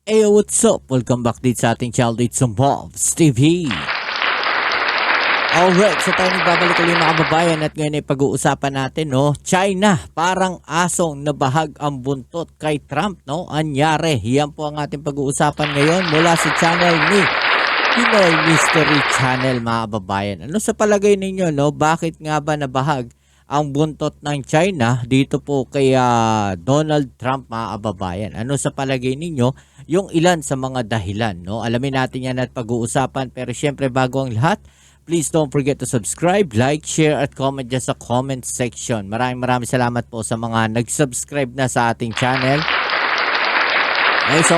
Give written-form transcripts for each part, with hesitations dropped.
Hey, what's up? Welcome back dito sa ating channel dito sa Mobs TV. Alright, so tayo nagbabalik ulit mga kababayan at ngayon ay pag-uusapan natin, no? China, parang asong nabahag ang buntot kay Trump, no? Anyari, yan po ang ating pag-uusapan ngayon mula sa channel ni Pinoy Mystery Channel mga kababayan. Ano sa palagay ninyo, no? Bakit nga ba nabahag ang buntot ng China dito po kay Donald Trump mga kababayan? Ano sa palagay ninyo yung ilan sa mga dahilan, no? Alamin natin yan at pag-uusapan, pero syempre bago ang lahat, please don't forget to subscribe, like, share at comment dyan sa comment section. Maraming salamat po sa mga nag-subscribe na sa ating channel. Okay, so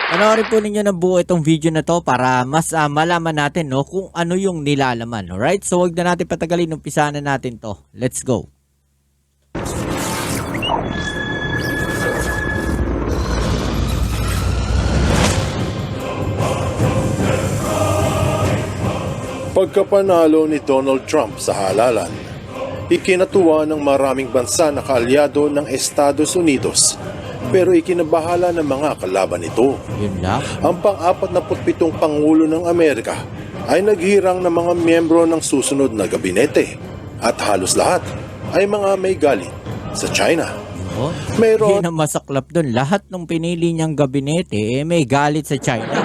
panoorin po ninyo ng buo itong video na to para mas malaman natin, no, kung ano yung nilalaman. Alright, so wag na natin patagalin, umpisahan na natin to. Let's go. Pagkapanalo ni Donald Trump sa halalan, ikinatuwa ng maraming bansa na kaalyado ng Estados Unidos, pero ikinabahala ng mga kalaban nito. Yun lang. Ang pang-47 Pangulo ng Amerika ay naghirang ng mga miyembro ng susunod na gabinete at halos lahat ay mga may galit sa China. Oh, Mayroon yun ang masaklap dun. Lahat ng pinili niyang gabinete may galit sa China.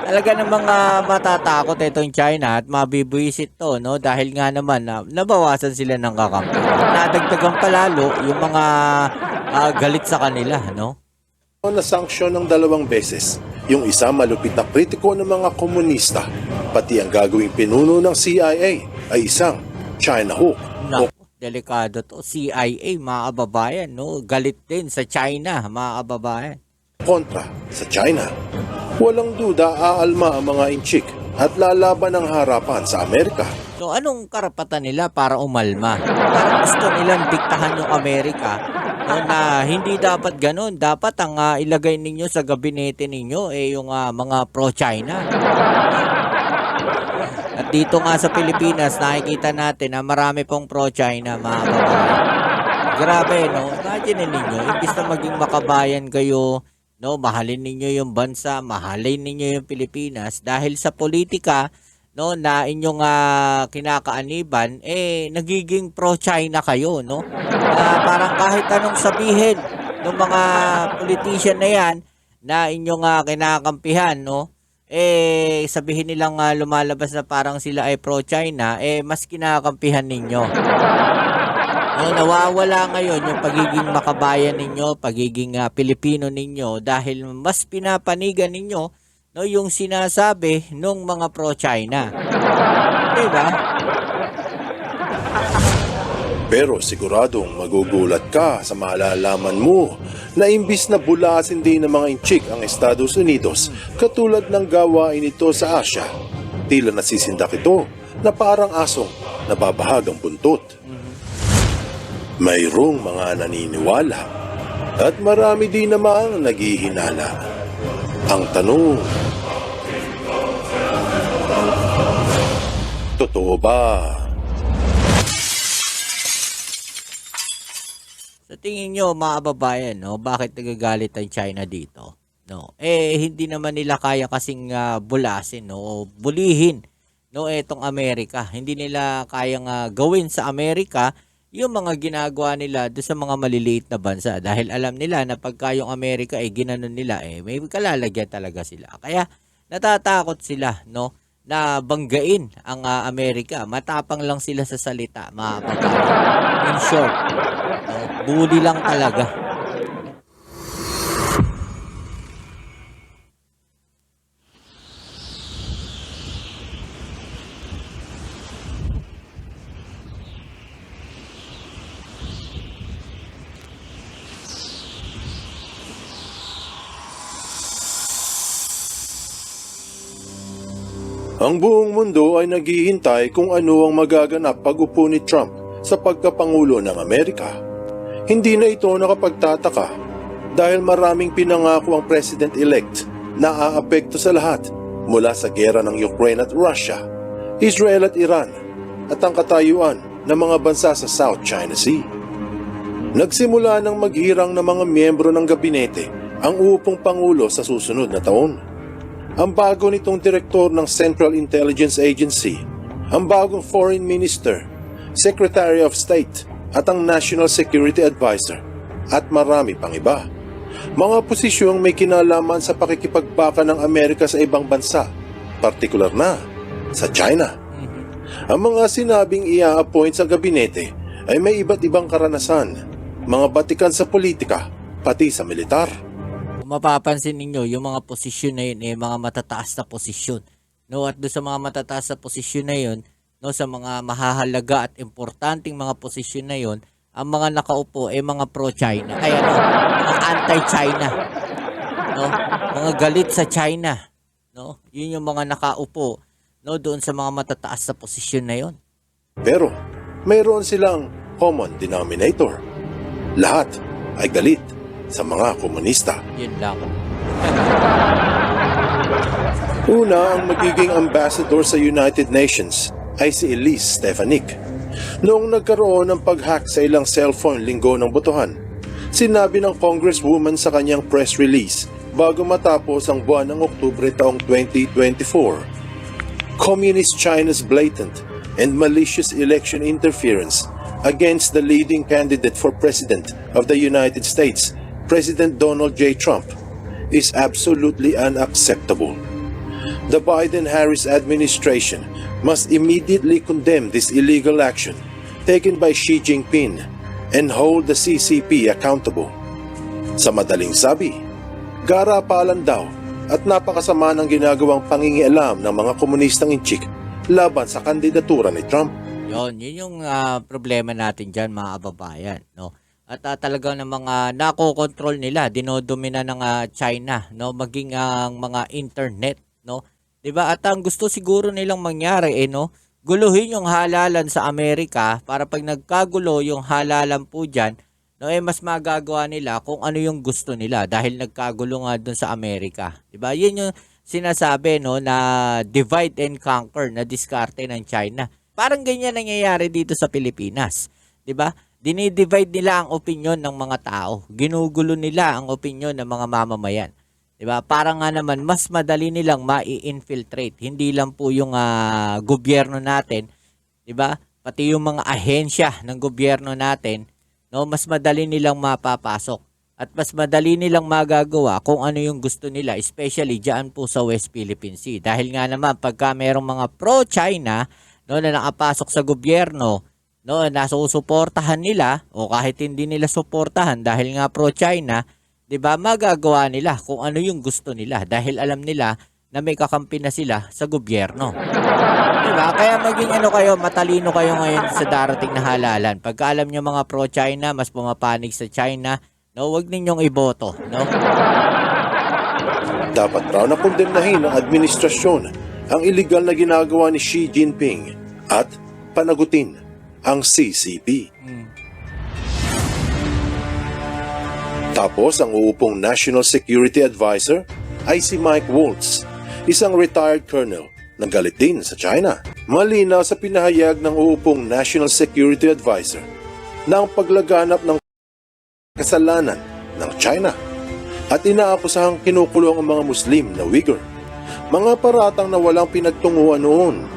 Talaga namang matatakot itong China at mabibwisit to, no? Dahil nga naman nabawasan sila ng kakampi. Nadagdagan palalo yung mga galit sa kanila, no? na sanksyon ng 2 beses. Yung isa malupit na kritiko ng mga komunista, pati ang gagawing pinuno ng CIA ay isang China hook. Naku, delikado to. CIA, mga kababayan, no? Galit din sa China, mga kababayan. Kontra sa China. Walang duda aalma ang mga inchik at lalaban ng harapan sa Amerika. So, anong karapatan nila para umalma? Parang gusto nilang diktahan yung Amerika, no, na hindi dapat ganun. Dapat ang ilagay ninyo sa gabinete ninyo yung mga pro-China. At dito nga sa Pilipinas, nakikita natin na marami pong pro-China, mga kababayan. Grabe, no? Imagine ninyo, imbis na maging makabayan kayo, no, mahalin ninyo yung bansa, mahalin ninyo yung Pilipinas dahil sa politika, no, na inyong kinakaaniban, nagiging pro-China kayo, no? Parang kahit anong sabihin ng mga politician na yan na inyong kinakampihan, no? Sabihin nilang lumalabas na parang sila ay pro-China, mas kinakampihan ninyo. No, nawawala ngayon yung pagiging makabayan ninyo, pagiging Pilipino ninyo dahil mas pinapanigan ninyo, no, yung sinasabi ng mga pro-China. Diba? Pero siguradong magugulat ka sa malalaman mo na imbis na bulasin din ng mga inchik ang Estados Unidos katulad ng gawain ito sa Asia, tila nasisindak ito na parang asong nababahag ang buntot. Mayroong mga naniniwala at marami din namang naghihinala. Ang tanong, totoo ba? Sa tingin nyo, mga kababayan, no, bakit nagagalit ang China dito? No, hindi naman nila kaya kasing bulasin, no, o bulihin, no, etong Amerika. Hindi nila kayang gawin sa Amerika yung mga ginagawa nila doon sa mga maliliit na bansa. Dahil alam nila na pagka yung Amerika ginanon nila, may kalalagyan talaga sila. Kaya natatakot sila, no, na banggain ang Amerika. Matapang lang sila sa salita, mga kababayan. In short, no, bully lang talaga. Ang buong mundo ay naghihintay kung ano ang magaganap pag-upo ni Trump sa pagkapangulo ng Amerika. Hindi na ito nakapagtataka dahil maraming pinangako ang President-elect na aapekto sa lahat mula sa gera ng Ukraine at Russia, Israel at Iran at ang katayuan ng mga bansa sa South China Sea. Nagsimula ng maghirang ng mga miyembro ng gabinete ang uupong Pangulo sa susunod na taon. Ang bago nitong direktor ng Central Intelligence Agency, ang bagong Foreign Minister, Secretary of State at ang National Security Advisor at marami pang iba. Mga posisyong may kinalaman sa pakikipagbaka ng Amerika sa ibang bansa, partikular na sa China. Ang mga sinabing i-appoint sa gabinete ay may iba't ibang karanasan, mga batikan sa politika, pati sa militar. Kung mapapansin ninyo, yung mga posisyon na yun, mga matataas na posisyon. No, at doon sa mga matataas na posisyon na yun, no, sa mga mahahalaga at importanteng mga posisyon na yun, ang mga nakaupo ay mga pro-China. Ay mga anti-China. No? Mga galit sa China. No? Yun yung mga nakaupo, no, doon sa mga matataas na posisyon na yun. Pero mayroon silang common denominator. Lahat ay galit sa mga komunista. Yun lang. Una, ang magiging ambassador sa United Nations ay si Elise Stefanik. Noong nagkaroon ng pag-hack sa ilang cellphone linggo ng botohan, sinabi ng congresswoman sa kanyang press release bago matapos ang buwan ng Oktubre taong 2024, Communist China's blatant and malicious election interference against the leading candidate for President of the United States, President Donald J. Trump, is absolutely unacceptable. The Biden-Harris administration must immediately condemn this illegal action taken by Xi Jinping and hold the CCP accountable. Sa madaling sabi, garapalan daw at napakasama ng ginagawang pangingialam ng mga komunistang inchik laban sa kandidatura ni Trump. Yun yung problema natin dyan, mga kababayan, no? At talagang ng mga nakokontrol nila, dinodomina ng China, no, maging ang mga internet, no? 'Di ba? At ang gusto siguro nilang mangyari no, guluhin yung halalan sa Amerika para pag nagkagulo yung halalan po diyan, no, mas magagawa nila kung ano yung gusto nila dahil nagkagulo nga doon sa Amerika. 'Di ba? Yun yung sinasabi, no, na divide and conquer na diskarte ng China. Parang ganyan nangyayari dito sa Pilipinas, 'di ba? Dinidivide nila ang opinyon ng mga tao. Ginugulo nila ang opinyon ng mga mamamayan. 'Di ba? Para nga naman mas madali nilang mai-infiltrate. Hindi lang po yung gobyerno natin, 'di ba? Pati yung mga ahensya ng gobyerno natin, no, mas madali nilang mapapasok at mas madali nilang magagawa kung ano yung gusto nila, especially diyan po sa West Philippine Sea. Dahil nga naman pagka mayroong mga pro-China, no, na nakapasok sa gobyerno, no, nasusuportahan nila o kahit hindi nila suportahan dahil nga pro-China, 'di ba, magagawa nila kung ano yung gusto nila dahil alam nila na may kakampi na sila sa gobyerno. 'Di ba? Kaya maging kayo, matalino kayo ngayon sa darating na halalan. Pagka alam niyo mga pro-China, mas pumapanig sa China, no, wag ninyong iboto, no? Dapat raw na kondemnahin ng administrasyon ang iligal na ginagawa ni Xi Jinping at panagutin ang CCP. Tapos ang uupong National Security Advisor ay si Mike Waltz, isang retired colonel na galit din sa China. Malinaw sa pinahayag ng uupong National Security Advisor na ang paglaganap ng kasalanan ng China at inaakusahang kinukulong ang mga Muslim na Uyghur. Mga paratang na walang pinagtunguhan noon.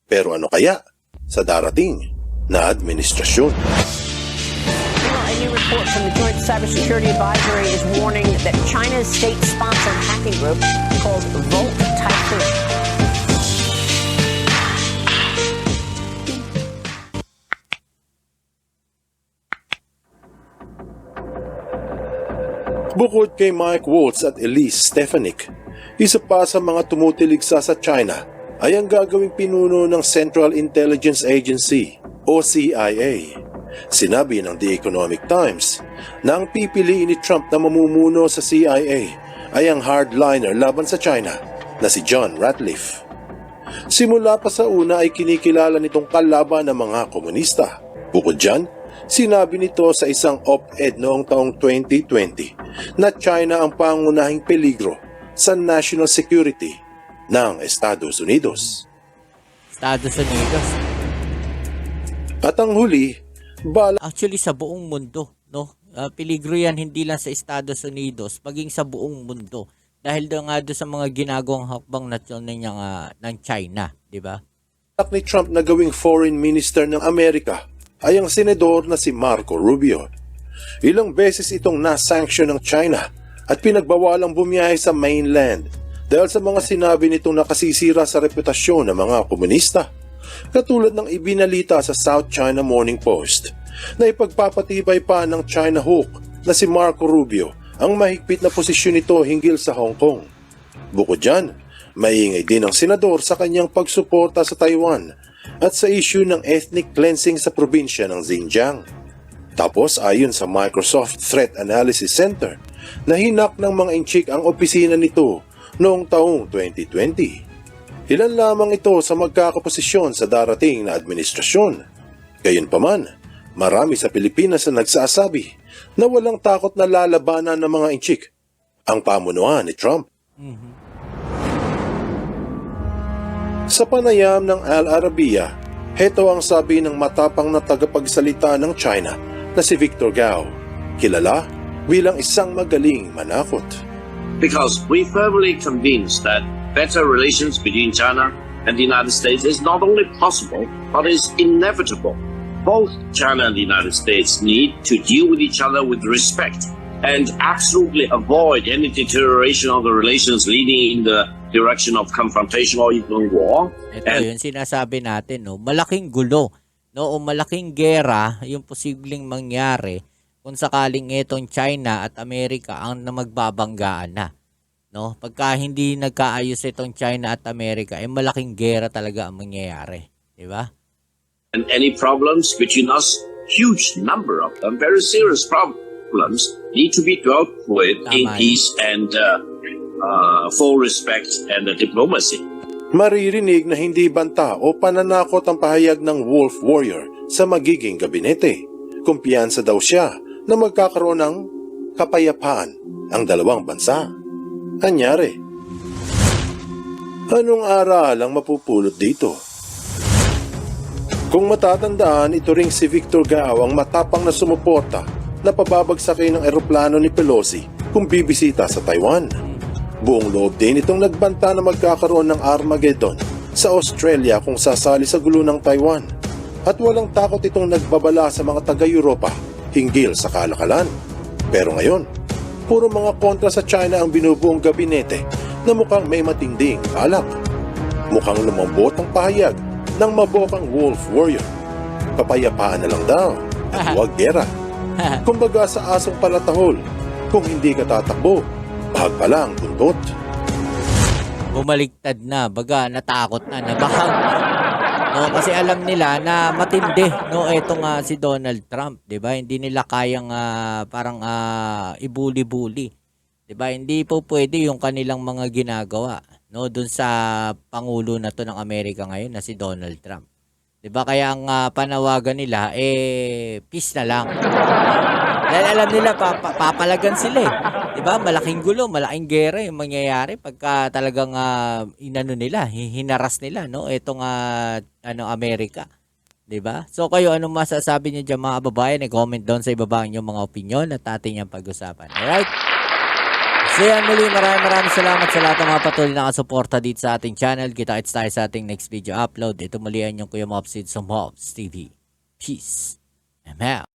Pero ano kaya sa darating na administrasyon? A new report from the Joint Cybersecurity Advisory is warning that China's state-sponsored hacking group called Volt Typhoon Bukod kay Mike Waltz at Elise Stefanik, isa pa sa mga tumutiligsa sa China ay ang gagawing pinuno ng Central Intelligence Agency o CIA. Sinabi ng The Economic Times na ang pipiliin ni Trump na mamumuno sa CIA ay ang hardliner laban sa China na si John Ratcliffe. Simula pa sa una ay kinikilala nitong kalaban ng mga komunista. Bukod dyan, sinabi nito sa isang op-ed noong taong 2020 na China ang pangunahing peligro sa national security ng Estados Unidos. Estados Unidos. At ang huli, Actually sa buong mundo, no? Peligro yan hindi lang sa Estados Unidos, maging sa buong mundo. Dahil daw nga doon sa mga ginagawang hakbang ng China, di ba? At ni Trump na gawing foreign minister ng Amerika ay ang senador na si Marco Rubio. Ilang beses itong na-sanction ng China at pinagbawalang bumiyahe sa mainland dahil sa mga sinabi nitong nakasisira sa reputasyon ng mga komunista. Katulad ng ibinalita sa South China Morning Post na ipagpapatibay pa ng China Hawk na si Marco Rubio ang mahigpit na posisyon nito hinggil sa Hong Kong. Bukod dyan, maingay din ang senador sa kanyang pagsuporta sa Taiwan at sa issue ng ethnic cleansing sa probinsya ng Xinjiang. Tapos ayon sa Microsoft Threat Analysis Center, nahinak ng mga inchik ang opisina nito noong taong 2020. Ilan lamang ito sa magkakaposisyon sa darating na administrasyon. Gayunpaman, marami sa Pilipinas na nagsasabi na walang takot na lalabanan ng mga inchik ang pamunuan ni Trump. Sa panayam ng Al Arabiya, heto ang sabi ng matapang na tagapagsalita ng China na si Victor Gao, kilala bilang isang magaling manakot. Because we firmly convinced that better relations between China and the United States is not only possible, but is inevitable. Both China and the United States need to deal with each other with respect and absolutely avoid any deterioration of the relations leading in the direction of confrontation or even war. Ito yung sinasabi natin, no? Malaking gulo, no? O malaking gera yung posibleng mangyari kung sakaling itong China at Amerika ang magbabanggaan na. No? Pagka hindi nagkaayos itong China at Amerika, ay malaking gera talaga ang mangyayari. Di ba? And any problems between us, huge number of them, very serious problems, need to be dealt with in peace and full respect and diplomacy. Maririnig na hindi banta o pananakot ang pahayag ng Wolf Warrior sa magiging gabinete. Kumpiyansa daw siya na magkakaroon ng kapayapaan ang dalawang bansa. Anyari, anong aral ang mapupulot dito? Kung matatandaan, ito ring si Victor Gao ang matapang na sumuporta na pababagsakin ng eroplano ni Pelosi kung bibisita sa Taiwan. Buong loob din itong nagbanta na magkakaroon ng Armageddon sa Australia kung sasali sa gulo ng Taiwan. At walang takot itong nagbabala sa mga taga-Europa hinggil sa kalakalan. Pero ngayon, puro mga kontra sa China ang binubuong gabinete na mukhang may matinding alak. Mukhang lumambot ang pahayag ng mabokang Wolf Warrior. Kapayapaan na lang daw at huwag gera. Kumbaga sa asong palatahol, kung hindi ka tatakbo, bahag pa lang buntot. Bumaligtad na, baga natakot na, nabahag. No, kasi alam nila na matindi, no, etong si Donald Trump, 'di ba? Hindi nila kayang parang ibuli-buli. 'Di ba? Hindi po pwede yung kanilang mga ginagawa, no, doon sa pangulo na to ng Amerika ngayon na si Donald Trump. 'Di ba? Kaya ang panawagan nila peace na lang. Dahil alam nila papalagan sila eh. 'Di ba? Malaking gulo, malaking gera yung mangyayari pagka talagang inano nila, hinaras nila, no, etong Amerika. 'Di ba? So kayo anong masasabi niyo diyan mga kababayan? I-comment down sa ibaba ang inyong mga opinion at ating yang pag-usapan. Alright? So yan muli, maraming salamat sa lahat ng mga patuloy na nakasuporta dito sa ating channel. Kita-kits tayo sa ating next video upload. Ito muli ang inyong Kuya Mobs sa Mobs TV. Peace. I'm out.